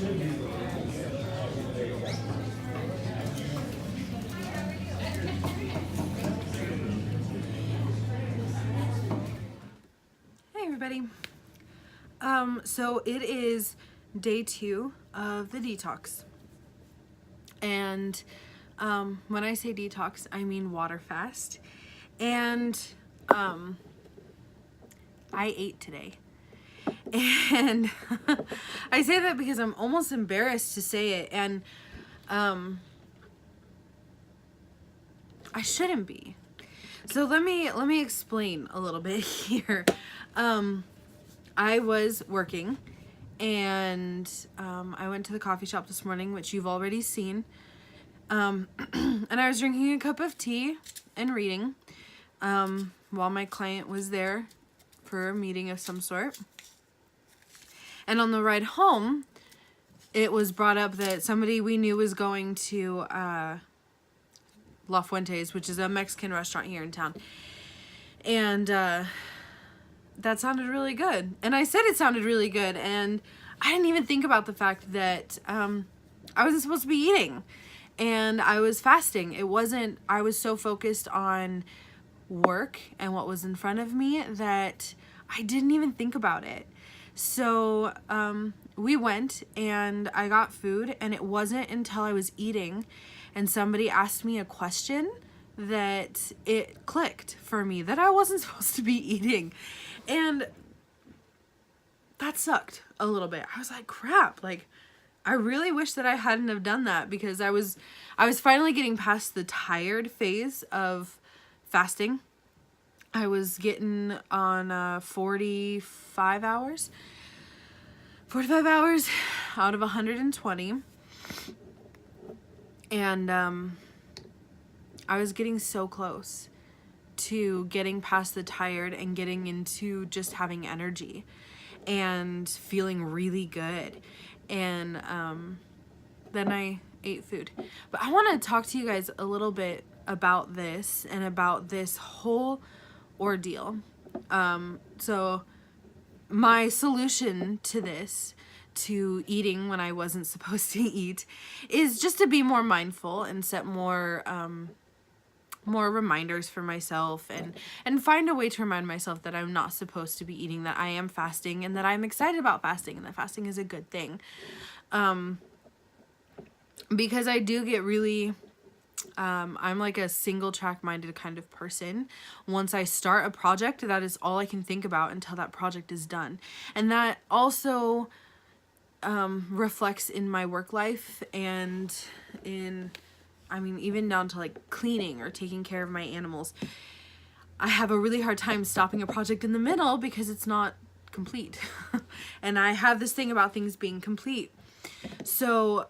Hey everybody. So it is day 2 of the detox. And when I say detox, I mean water fast. And I ate today. And I say that because I'm almost embarrassed to say it, and I shouldn't be. So let me explain a little bit here. I was working, and I went to the coffee shop this morning, which you've already seen. And I was drinking a cup of tea and reading while my client was there for a meeting of some sort. And on the ride home, it was brought up that somebody we knew was going to La Fuente's, which is a Mexican restaurant here in town. And that sounded really good. And I said it sounded really good. And I didn't even think about the fact that I wasn't supposed to be eating. And I was fasting. I was so focused on work and what was in front of me that I didn't even think about it. So we went and I got food, and it wasn't until I was eating and somebody asked me a question that it clicked for me that I wasn't supposed to be eating. And that sucked a little bit. I was like, crap, like I really wish that I hadn't have done that, because I was finally getting past the tired phase of fasting. I was getting on 45 hours out of 120. And I was getting so close to getting past the tired and getting into just having energy and feeling really good. And then I ate food. But I want to talk to you guys a little bit about this and about this whole ordeal. So my solution to this, to eating when I wasn't supposed to eat, is just to be more mindful and set more reminders for myself, and find a way to remind myself that I'm not supposed to be eating, that I am fasting, and that I'm excited about fasting, and that fasting is a good thing. Because I do get really, I'm like a single track minded kind of person. Once I start a project, that is all I can think about until that project is done. And that also reflects in my work life, and even down to like cleaning or taking care of my animals. I have a really hard time stopping a project in the middle because it's not complete. And I have this thing about things being complete. So,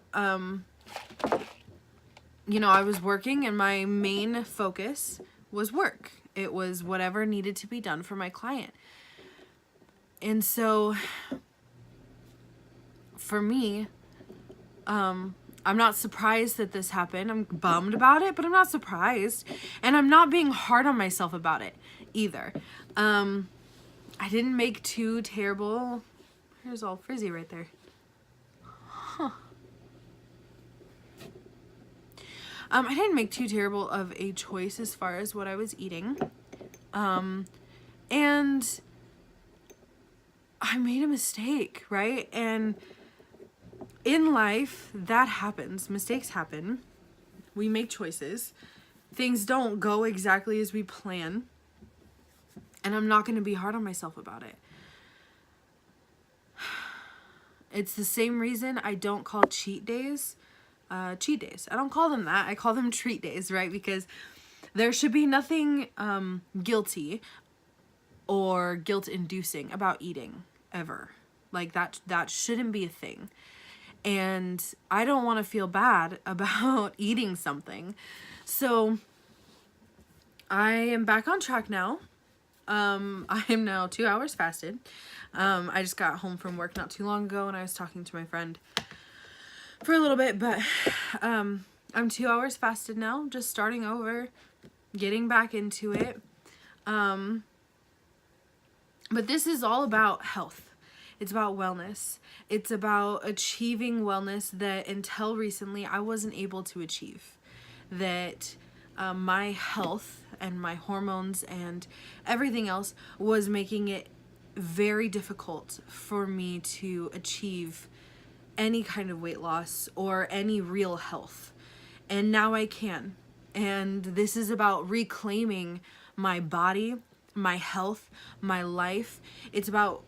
I was working, and my main focus was work. It was whatever needed to be done for my client. And so for me, I'm not surprised that this happened. I'm bummed about it, but I'm not surprised. And I'm not being hard on myself about it either. I didn't make too terrible... Here's all frizzy right there. Huh. I didn't make too terrible of a choice as far as what I was eating. And I made a mistake, right? And in life, that happens. Mistakes happen. We make choices. Things don't go exactly as we plan. And I'm not going to be hard on myself about it. It's the same reason I don't call cheat days cheat days. I don't call them that. I call them treat days, right? Because there should be nothing guilty or guilt-inducing about eating ever. Like that shouldn't be a thing. And I don't want to feel bad about eating something. So I am back on track now. I am now 2 hours fasted. I just got home from work not too long ago, and I was talking to my friend for a little bit, but I'm 2 hours fasted now, just starting over, getting back into it. But this is all about health. It's about wellness. It's about achieving wellness that until recently I wasn't able to achieve. That my health and my hormones and everything else was making it very difficult for me to achieve any kind of weight loss or any real health. And now I can. And this is about reclaiming my body, my health, my life. It's about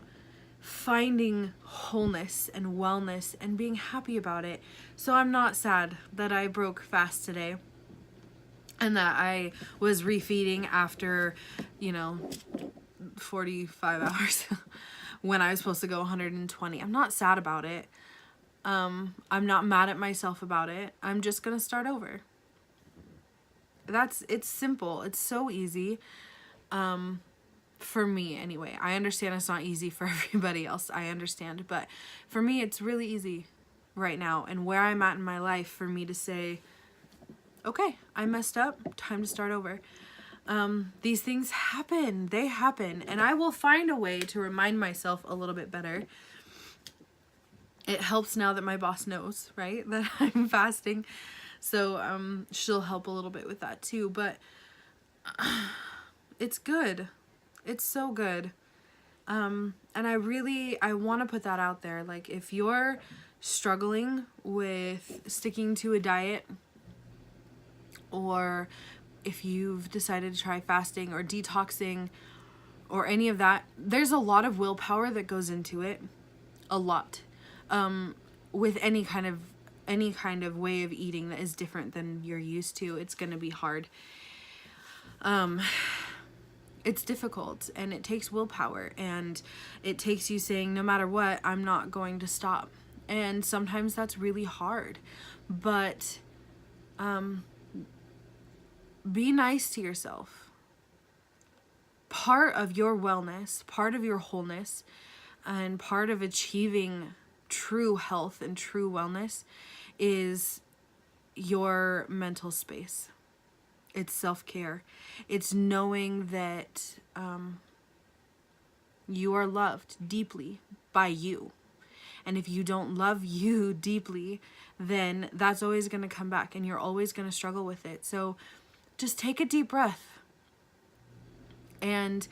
finding wholeness and wellness and being happy about it. So I'm not sad that I broke fast today and that I was refeeding after, 45 hours when I was supposed to go 120. I'm not sad about it. I'm not mad at myself about it. I'm just gonna start over. It's simple. It's so easy. For me anyway. I understand it's not easy for everybody else. I understand. But for me, it's really easy right now. And where I'm at in my life for me to say, okay, I messed up. Time to start over. These things happen. They happen. And I will find a way to remind myself a little bit better. It helps now that my boss knows, right, that I'm fasting. So she'll help a little bit with that too. But it's good. It's so good. And I want to put that out there. Like, if you're struggling with sticking to a diet, or if you've decided to try fasting or detoxing or any of that, there's a lot of willpower that goes into it. A lot. With any kind of way of eating that is different than you're used to, it's going to be hard. It's difficult, and it takes willpower, and it takes you saying, no matter what, I'm not going to stop. And sometimes that's really hard, but be nice to yourself. Part of your wellness, part of your wholeness, and part of achieving true health and true wellness is your mental space. It's self-care. It's knowing that you are loved deeply by you. And if you don't love you deeply, then that's always going to come back, and you're always going to struggle with it. So just take a deep breath and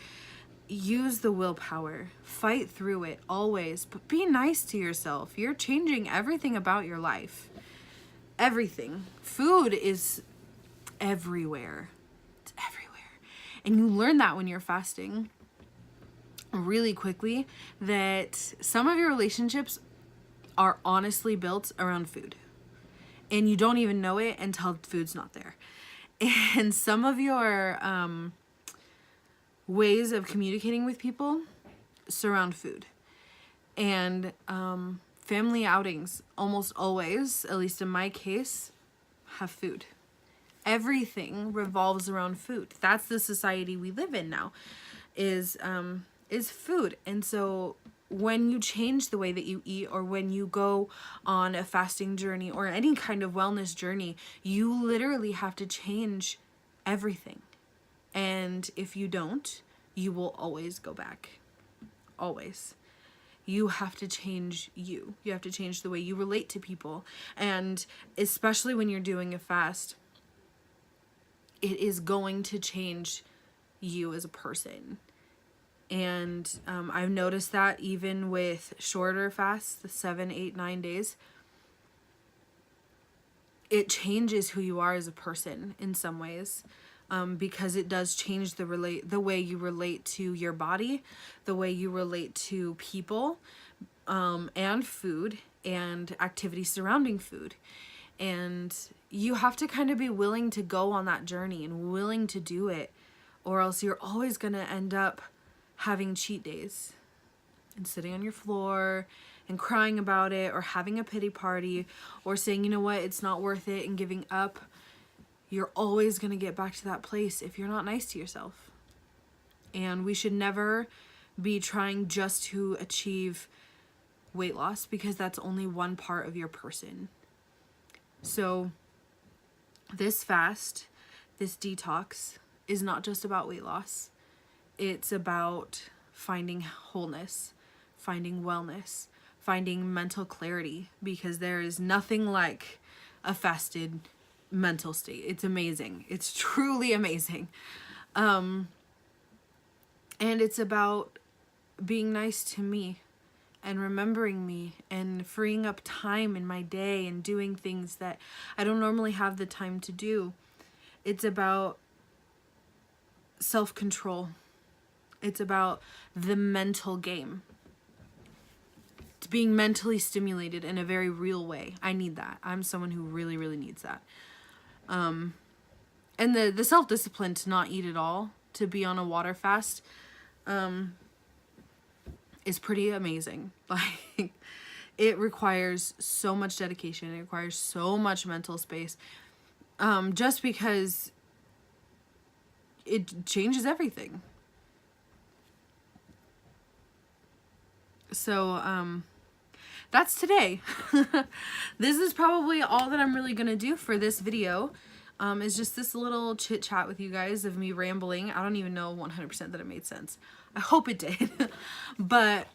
use the willpower. Fight through it always, but be nice to yourself. You're changing everything about your life. Everything. Food is everywhere. It's everywhere. And you learn that when you're fasting really quickly, that some of your relationships are honestly built around food. And you don't even know it until food's not there. And some of your ways of communicating with people surround food. And family outings almost always, at least in my case, have food. Everything revolves around food. That's the society we live in now, is food. And so when you change the way that you eat, or when you go on a fasting journey or any kind of wellness journey, you literally have to change everything. And if you don't, you will always go back. Always. You have to change you. You have to change the way you relate to people. And especially when you're doing a fast, it is going to change you as a person. And I've noticed that even with shorter fasts, the 7, 8, 9 days, it changes who you are as a person in some ways. Because it does change the way you relate to your body, the way you relate to people, and food, and activities surrounding food. And you have to kind of be willing to go on that journey and willing to do it, or else you're always going to end up having cheat days and sitting on your floor and crying about it, or having a pity party, or saying, you know what, it's not worth it, and giving up. You're always going to get back to that place if you're not nice to yourself. And we should never be trying just to achieve weight loss, because that's only one part of your person. So this fast, this detox, is not just about weight loss. It's about finding wholeness, finding wellness, finding mental clarity, because there is nothing like a fasted mental state. It's amazing. It's truly amazing. And it's about being nice to me and remembering me and freeing up time in my day and doing things that I don't normally have the time to do. It's about self-control. It's about the mental game. It's being mentally stimulated in a very real way. I need that. I'm someone who really, really needs that. And the self-discipline to not eat at all, to be on a water fast, is pretty amazing. Like, it requires so much dedication. It requires so much mental space. Just because it changes everything. So, that's today. This is probably all that I'm really gonna do for this video. Is just this little chit chat with you guys of me rambling. I don't even know 100% that it made sense. I hope it did. But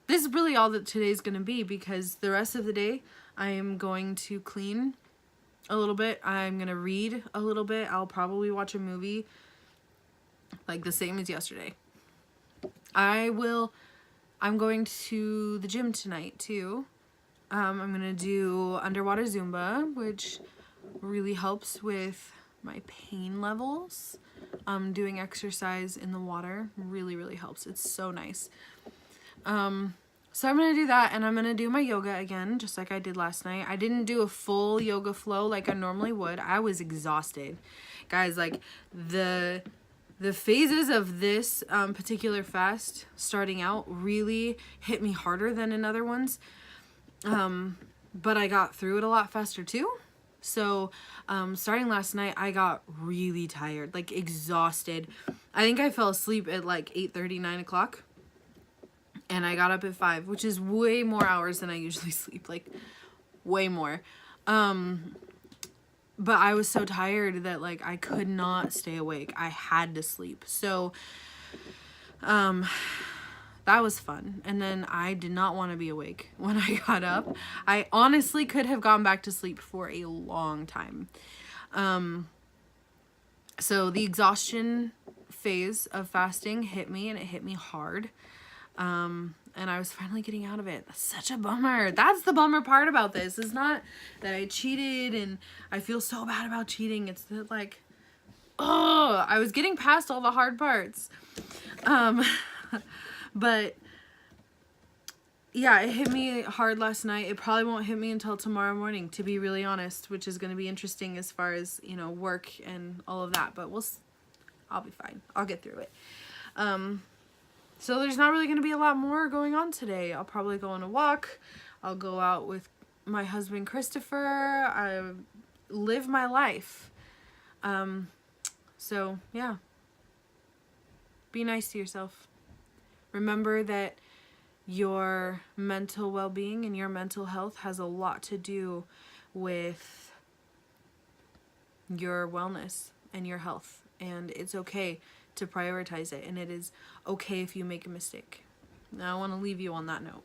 this is really all that today's gonna be, because the rest of the day I am going to clean a little bit. I'm gonna read a little bit. I'll probably watch a movie, like the same as yesterday. I'm going to the gym tonight too. I'm gonna do underwater Zumba, which really helps with my pain levels. Doing exercise in the water really, really helps. It's so nice. So I'm gonna do that, and I'm gonna do my yoga again, just like I did last night. I didn't do a full yoga flow like I normally would. I was exhausted. Guys, like the phases of this particular fast starting out really hit me harder than in other ones. But I got through it a lot faster too. So, starting last night, I got really tired, like exhausted. I think I fell asleep at like 8:30, 9 o'clock. And I got up at 5, which is way more hours than I usually sleep, like way more. But I was so tired that like I could not stay awake. I had to sleep. So, that was fun. And then I did not want to be awake when I got up. I honestly could have gone back to sleep for a long time. So the exhaustion phase of fasting hit me, and it hit me hard. And I was finally getting out of it. That's such a bummer. That's the bummer part about this. It's not that I cheated and I feel so bad about cheating. It's that like, oh, I was getting past all the hard parts. But yeah, it hit me hard last night. It probably won't hit me until tomorrow morning, to be really honest, which is going to be interesting as far as, you know, work and all of that, but I'll be fine. I'll get through it. So there's not really going to be a lot more going on today. I'll probably go on a walk. I'll go out with my husband, Christopher. I live my life. So yeah, be nice to yourself. Remember that your mental well-being and your mental health has a lot to do with your wellness and your health. And it's okay to prioritize it. And it is okay if you make a mistake. Now I want to leave you on that note.